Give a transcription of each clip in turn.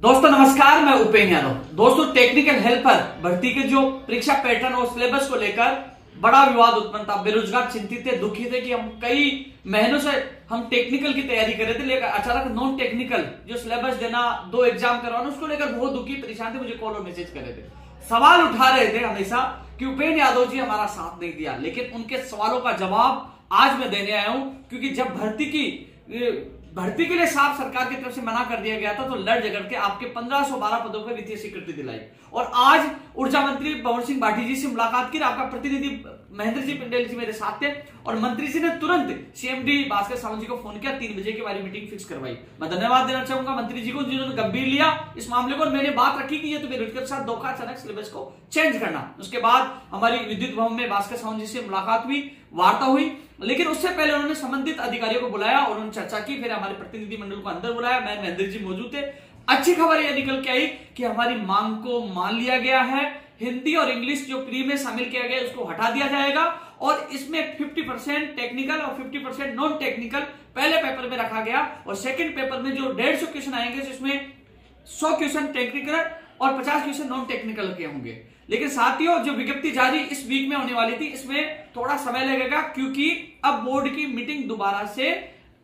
दोस्तों नमस्कार, मैं उपेंद्र यादव। दोस्तों टेक्निकल हेल्पर भर्ती के जो परीक्षा पैटर्न और सिलेबस को लेकर बड़ा विवाद उत्पन्न था। बेरोजगार चिंतित थे, दुखी थे कि हम कई महीनों से हम टेक्निकल की तैयारी कर रहे थे, लेकिन अचानक नॉन टेक्निकल जो सिलेबस देना, 2 एग्जाम करवाना, उसको लेकर बहुत दुखी परेशान थे। मुझे कॉल और मैसेज कर रहे थे, सवाल उठा रहे थे हमेशा कि उपेंद्र यादव जी हमारा साथ नहीं दिया। लेकिन उनके सवालों का जवाब आज मैं देने आया हूं, क्योंकि जब भर्ती के लिए साफ सरकार की तरफ से मना कर दिया गया था, तो लड़ झगड़ के आपके 1512 पदों पर वित्तीय स्वीकृति दिलाई। और आज ऊर्जा मंत्री भंवर सिंह भाटी जी से मुलाकात की। आपका प्रतिनिधि महेंद्र जी पिंडेल जी मेरे साथ थे और मंत्री जी ने तुरंत सीएमडी भास्कर सावंत जी को फोन किया, 3 बजे की हमारी मीटिंग फिक्स करवाई। मैं धन्यवाद देना चाहूंगा मंत्री जी को, जिन्होंने गंभीर लिया इस मामले को। और मैंने बात रखी कि ये तो बेरोजगार के साथ धोखा, अचानक सिलेबस को चेंज करना। उसके बाद हमारी विद्युत भवन में भास्कर सावंत जी से मुलाकात हुई, वार्ता हुई, लेकिन उससे पहले उन्होंने संबंधित अधिकारियों को बुलाया और उन्होंने चर्चा की। फिर हमारे प्रतिनिधि मंडल को अंदर बुलाया, मैं महेंद्र जी मौजूद थे। अच्छी खबर यह निकल के आई कि हमारी मांग को मान लिया गया है। हिंदी और इंग्लिश जो प्री में शामिल किया गया उसको हटा दिया जाएगा और इसमें 50% टेक्निकल और 50% नॉन टेक्निकल पहले पेपर में रखा गया। और सेकंड पेपर में जो 150 क्वेश्चन आएंगे, जिसमें 100 क्वेश्चन टेक्निकल और 50 क्वेश्चन नॉन टेक्निकल के होंगे। लेकिन साथियों, जो विज्ञप्ति जारी इस वीक में होने वाली थी, इसमें थोड़ा समय लगेगा, क्योंकि अब बोर्ड की मीटिंग दोबारा से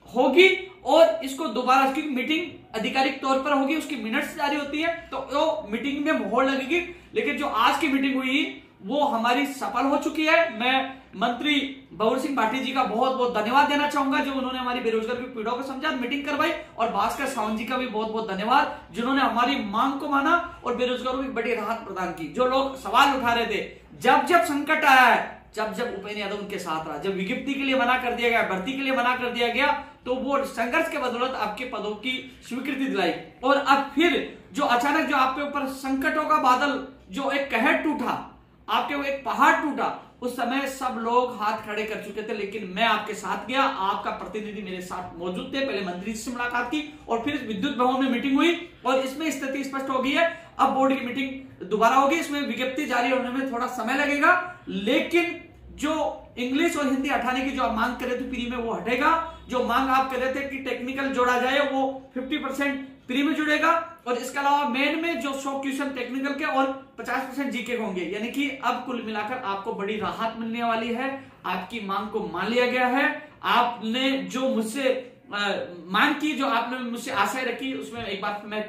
होगी और इसको दोबारा की मीटिंग आधिकारिक तौर पर होगी, उसकी मिनट्स जारी होती है, तो वो मीटिंग में मोहर लगेगी। लेकिन जो आज की मीटिंग हुई वो हमारी सफल हो चुकी है। मैं मंत्री भंवर सिंह भाटी जी का बहुत बहुत धन्यवाद देना चाहूंगा, जो उन्होंने हमारी बेरोजगार की पीड़ाओं को समझा, मीटिंग करवाई। और भास्कर सावंत जी का भी बहुत बहुत धन्यवाद, जिन्होंने हमारी मांग को माना और बेरोजगारों की बड़ी राहत प्रदान की। जो लोग सवाल उठा रहे थे, जब जब संकट आया है, जब उपेंद्र यादव उनके साथ रहा, जब विज्ञप्ति के लिए मना कर दिया गया, भर्ती के लिए मना कर दिया गया, तो वो संघर्ष के बदौलत आपके पदों की स्वीकृति दिलाई। और अब फिर जो अचानक जो आपके ऊपर संकटों का बादल, जो एक कहर टूटा, आपके वो एक पहाड़ टूटा, उस समय सब लोग हाथ खड़े कर चुके थे, लेकिन मैं आपके साथ गया। आपका प्रतिनिधि मेरे साथ मौजूद थे। पहले मंत्री से मुलाकात की और फिर विद्युत भवन में मीटिंग हुई और इसमें स्थिति स्पष्ट हो गई है। अब बोर्ड की मीटिंग दोबारा होगी, इसमें विज्ञप्ति जारी होने में थोड़ा समय लगेगा, लेकिन जो इंग्लिश और हिंदी हटाने की जो आप मांग कर रहे थे प्री में, वो हटेगा। जो मांग आप कर रहे थे कि टेक्निकल जोड़ा जाए, वो 50% प्री में जुड़ेगा। और इसके अलावा मेन में जो 100 क्वेश्चन टेक्निकल के और 50% जीके के होंगे, यानी कि अब कुल मिलाकर आपको बड़ी राहत मिलने वाली है। आपकी मांग को मान लिया गया है। आपने जो मुझसे मांग की, जो आपने मुझसे आशा रखी, उसमें एक बार मैं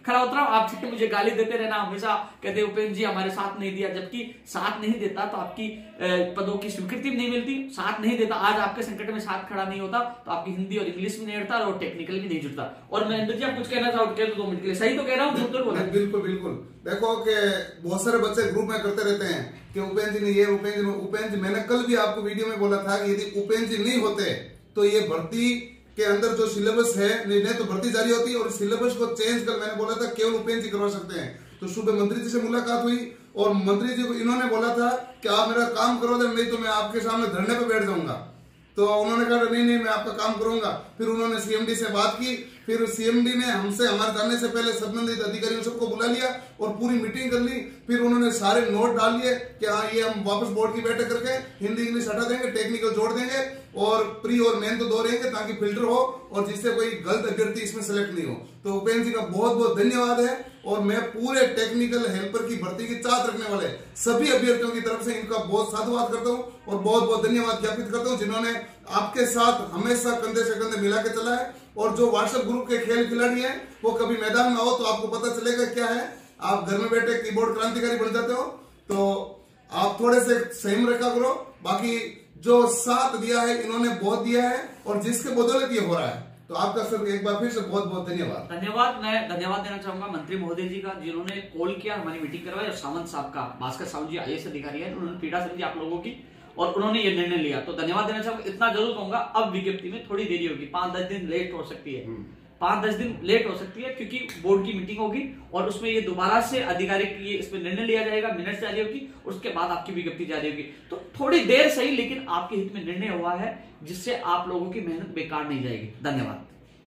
खरा उतरा। आप मुझे गाली देते रहना, हमेशा कहते उपेंद्र जी हमारे साथ नहीं दिया, जबकि साथ नहीं देता तो आपकी पदों की स्वीकृति भी नहीं मिलती। साथ नहीं देता, आज आपके संकट में साथ खड़ा नहीं होता, तो आपकी हिंदी और इंग्लिश भी नहीं जुड़ता और टेक्निकल भी नहीं जुड़ता। और महेंद्र जी, आप कुछ कहना चाहो? 2 मिनट के लिए सही तो कह रहा हूँ? बिल्कुल बिल्कुल। देखो कि बहुत सारे बच्चे ग्रुप में करते रहते हैं कि उपेंद्र जी ने ये, उपेंद्र जी, मैंने कल भी आपको वीडियो में बोला था कि यदि उपेंद्र जी नहीं होते तो ये भर्ती के अंदर जो सिलेबस है, नहीं तो भर्ती जारी होती है और सिलेबस को चेंज कर, मैंने बोला था केवल उपेंद्र जी करवा सकते हैं। तो सुबह मंत्री जी से मुलाकात हुई और मंत्री जी को इन्होंने बोला था कि आप मेरा काम करो दे, नहीं तो मैं आपके सामने धरने पे बैठ जाऊंगा। तो उन्होंने कहा नहीं मैं आपका काम करूंगा। फिर उन्होंने सीएमडी से बात की, फिर सीएमडी ने हमसे, हमारे जाने से पहले संबंधित अधिकारियों सबको बुला लिया और पूरी मीटिंग कर ली। फिर उन्होंने सारे नोट डाल लिए कि हाँ ये हम वापस बोर्ड की बैठक करके हिंदी इंग्लिश हटा देंगे, टेक्निकल जोड़ देंगे और प्री और मेन तो 2 रहेंगे, ताकि फिल्टर हो और जिससे कोई गलत अभ्यर्थी इसमें सेलेक्ट नहीं हो। तो उपेंद्र जी का बहुत बहुत धन्यवाद है। और मैं पूरे टेक्निकल हेल्पर की भर्ती की चाहत रखने वाले सभी अभ्यर्थियों की तरफ से इनका बहुत साधुवाद करता हूँ और बहुत बहुत धन्यवाद ज्ञापित करता हूँ, जिन्होंने आपके साथ हमेशा कंधे से कंधे मिला के चला है। और जो व्हाट्सएप ग्रुप के खेल खिलाड़ी हैं, वो कभी मैदान में आओ तो आपको पता चलेगा क्या है। आप घर में बैठे कीबोर्ड क्रांतिकारी बन जाते हो, तो आप थोड़े से संयम रखा करो। बाकी जो साथ दिया है इन्होंने बहुत दिया है और जिसके बदौलत ये हो रहा है, तो आपका सर एक बार फिर से बहुत बहुत धन्यवाद। मैं धन्यवाद देना चाहूंगा मंत्री महोदय जी का, जिन्होंने कॉल किया, हमारी मीटिंग करवाई। और सावंत साहब का, भास्कर सावंत जी IAS अधिकारी है, उन्होंने पीड़ा समझी आप लोगों की और उन्होंने ये निर्णय लिया, तो धन्यवाद देना चाहूंगा। इतना जरूर कहूंगा, अब विज्ञप्ति में थोड़ी देरी होगी, 5-10 दिन लेट हो सकती है, 5-10 दिन लेट हो सकती है, क्योंकि बोर्ड की मीटिंग होगी और उसमें ये दोबारा से आधिकारिक ये इसमें निर्णय लिया जाएगा, मिनट्स जारी होगी, उसके बाद आपकी विज्ञप्ति जारी होगी। तो थोड़ी देर सही, लेकिन आपके हित में निर्णय हुआ है, जिससे आप लोगों की मेहनत बेकार नहीं जाएगी। धन्यवाद।